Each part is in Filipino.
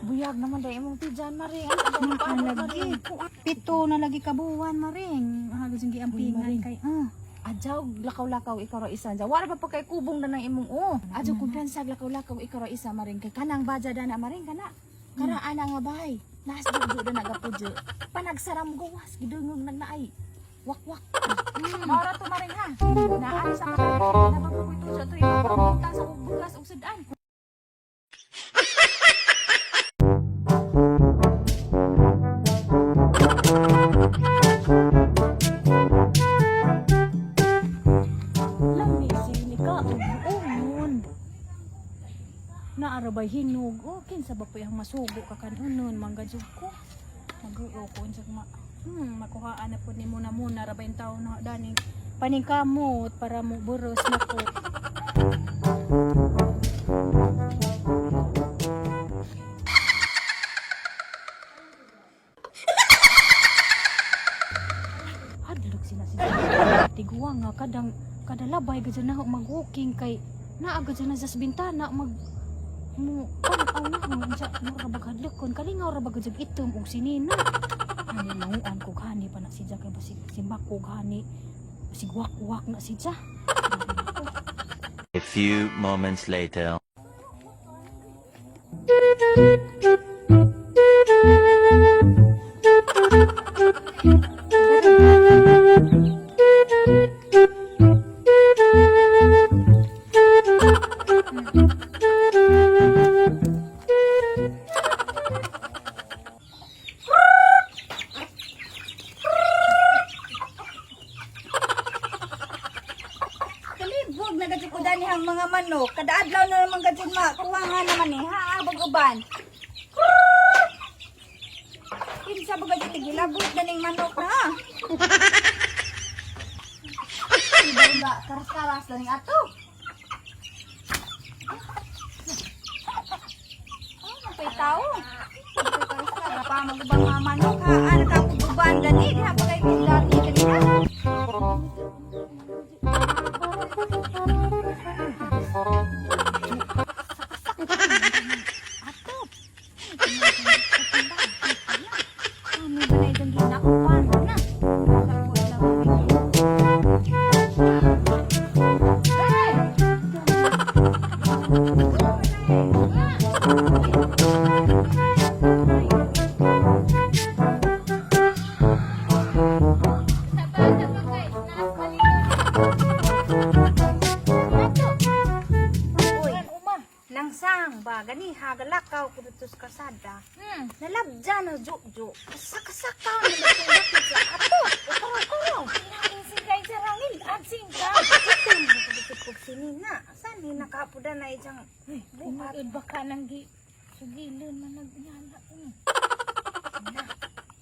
Buyag naman dahil imong tijan maring. Lagi. Pito na lagi kabuwan maring. Hagos yung giampingan kay. Adjaw lakaw-lakaw ikaw ra isa. Wala pa kay kubong na ng imong Adjaw kumpiyansa lakaw-lakaw ikaw ra isa maring kay kanang baja dana maring kana. Karaan nga bahay. Nas dudu na nagapudyo. Panagsaram gawas gidungog nagnaay. Wak-wak. Maura to maring ha. Naay sa mga nababukoy to sa tuyo. Punta sa bugas ug sudan. Naarabay hinog. Kinsa ba po yung masugo ka kanunon manggajug ko. Mag-uo ko unsa makuhaan na po ni muna rabay taon na daning paningkamot para mo buros na ko. Hadlok sila tiguwa nga kada labay gadya na mag-walking kay naagad na sa bintana mag mo na rabag kon kalingaw rabag jud itom og sinina ani manguan ko gani pa na sidya kay basig simbak ko gani basig wak na sidya. A few moments later. Kalibog na gadyo ko danihang mga manok. Kada adlaw na naman gadyo kuha nga naman ha abag-uban. Kinsa ba gadyo tigilabot daning manok na ha. Iba karas-karas daning ato. Napay tao. Karas-karas pa magubang mga manok ha. Ano ka uban gani ha bagay lagi kanina. Gani hagalakaw ko dito sa kasada. Nalabdya na jo. Kasaka na natulak sa ato. Ukaro. Singay sa rangil. Adsing ka. Ito ko sinina. Saan ni nakapuda na ijang buhat. Baka nang sugilon man nagnyala.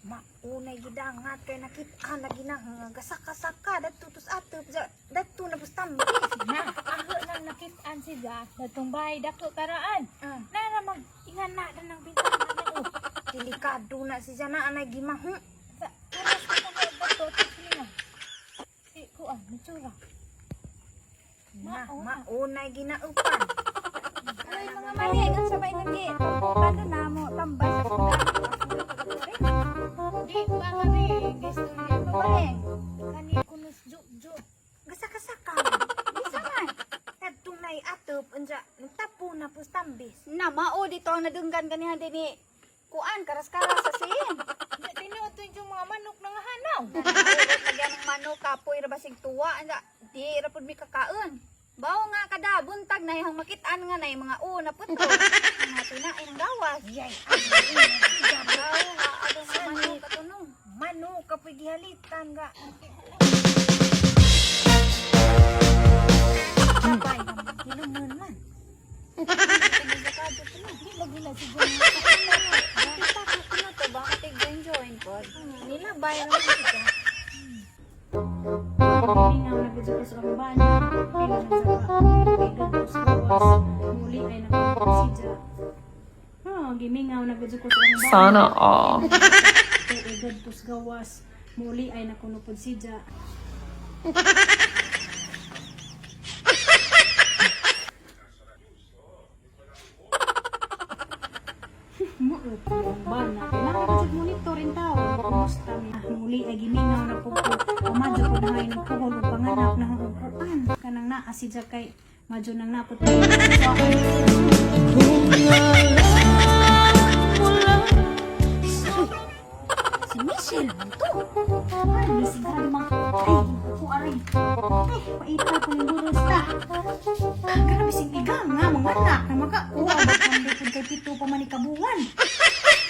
Maunay gidangat kay nakita na ginang gasaka-saka datu tus atop datu na bustam. Aho lang nakitaan siya datong bahay dako karaan. Nara mag ingana na ng bintana na Delikado na siya na anay gimahu. Sa oras ko na dato tingnan. Si kuan mitsura. Maunay ginaupan. Ay mga mali ang sabay nagi. Paano na mo tambay sa sudan. Di ba nga ni gusto niya ba rin? Kani kunos jo. Gasaka-saka. Bisa man. Tunay atop unja tapo na pustambis. Na mao dito ang nadunggan kanihan dinhi. Kuan karas-karas sa sin. Tinuot yung mga manok nang hanaw. Lagyan ng manok kapoy ra basig tuwa anja di ra pud mi kakaon. Bawo nga kada buntag na yang makitaan nga na mga na puto. Mga tinain ng gawas. Yay. Bawo nga adong manok katunong. Manok kapoy gihalitan ga. Sabay naman hilumon man. Gila siguro. Kita ko na to bakit i-join ko. Nilabay naman siya. Mingaw na gudyo ko sa kabana. Pila na sa gawas. Muli ay nakakusidya. Gimingaw na gudyo ko sa kabana. Sana all. Egad pus gawas. Muli ay nakunupod sidya. Bana, kailangan monitor rin tao. Kumusta niya? Muli ay gimingaw na po ko. Umadyo ko na ngayon ng kuhol o panganap na hukuan. Kanang naasid sa kay madyo nang napot. Si Michelle man to. Ay, Michelle ka naman. Ay, ako aray. Ay, paita ko yung buros na. Grabe sing igang nga, mga anak na makakuha. Magpandipod kay pito pa manikabuhan.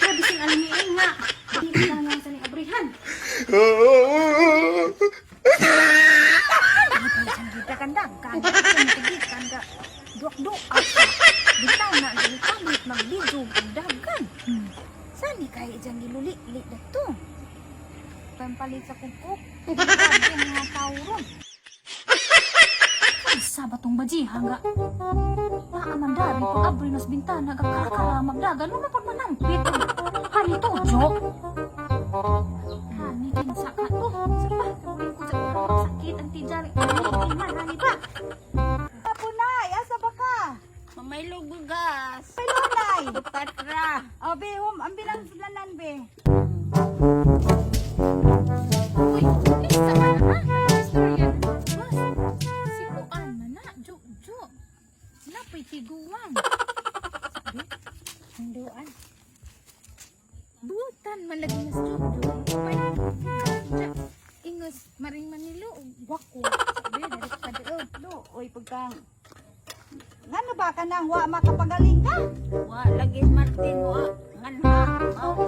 Grabe sing alimiin nga. Dito lang nga sa ni abrihan. Kita kandang, kanda kanda duak-duak sa bitaw na gilit magbidyo dagan. Sani kay ijang giluli-lit dato. Pampalit sa kukuk. Grabe nga tawron. Ay, sabatong baji hangga. Naamandari pag abri nas bintana gakakara magdagan mo pag manampit. Hani to, Jo. Hani kinsa ka to. Sapa, kawin ko sa sakit ang tijari. Hani pa. Tapunay, asa ba ka? Mamaylo bugas. Pilonay. Tupat ra. O, be, ang bilang lanan, be. Uy, isa ka na ha? Istorya. Bas, si Kuan na na. Jo. Napay tiguang. Sabi, handuan. Butan man lagi nas Jo. May ingos maring manilo. Wako. Sabi, dari ka doon. Do, oy, pagkang. Ngano ba ka nang wa makapagaling ka? Wa lagi Martin wa. Nganha. Mau.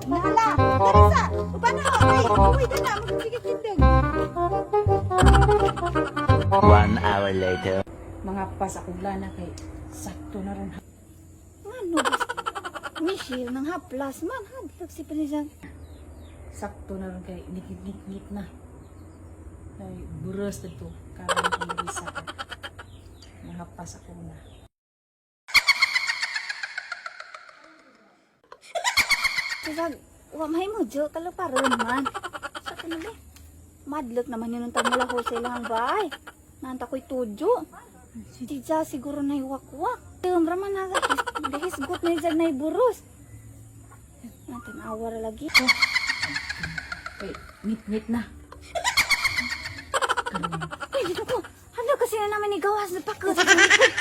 Nala, Teresa, paano ako? Ay, uy, ka na, magsigit-kiteng. 1 hour later. Mga pas akong lana kay sakto na ron. Ngano ba? Michelle, nang haplas man, hadlok si Panizang. Sakto na ron kay nikit na. Ay buros dito. Karon ko bisa ka. Mga pas ako na. Sisag, wa mahay mo, Jo, kaluparon man. Sa kanila, madlok naman yun ang tagmula ko sa ilang bahay. Nanta ko'y tujo. Si Tija siguro na iwakwak. Tingam raman na dahisgot na yung na iburos. Natin awar lagi. Ay ngit na. Ay, dito ko. Ano kasi na namin igawas na pakot sa likod.